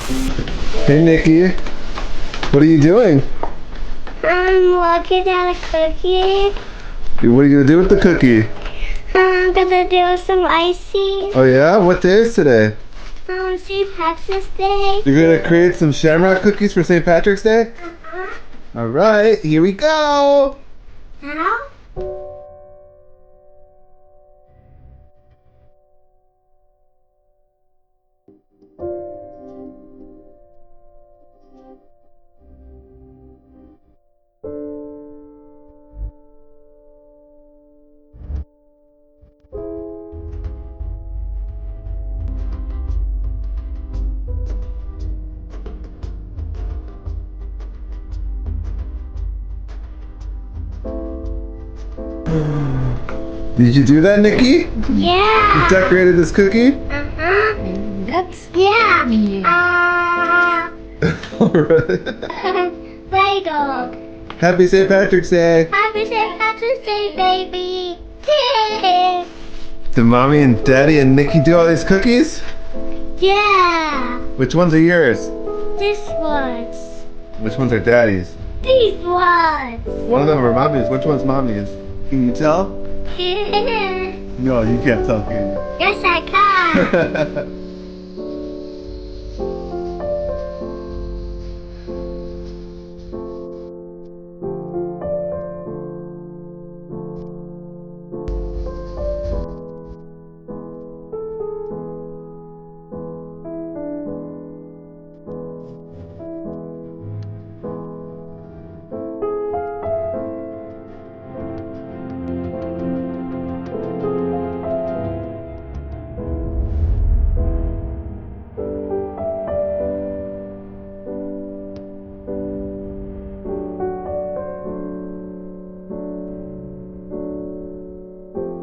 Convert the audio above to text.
Hey Nikki, what are you doing? I'm looking at a cookie. What are you gonna do with the cookie? I'm gonna do some icing. Oh yeah? What day is today? St. Patrick's Day. You're gonna create some shamrock cookies for St. Patrick's Day? Alright, here we go! How? Did you do that, Nikki? Yeah. You decorated this cookie? That's yeah. Alright. Lego. Happy St. Patrick's Day! Happy St. Patrick's Day, baby. Did Mommy and Daddy and Nikki do all these cookies? Yeah. Which ones are yours? This one's. Which ones are Daddy's? These ones. One of them are Mommy's. Which one's Mommy's? Can you tell? Yes, No, you can't tell, can you? I can.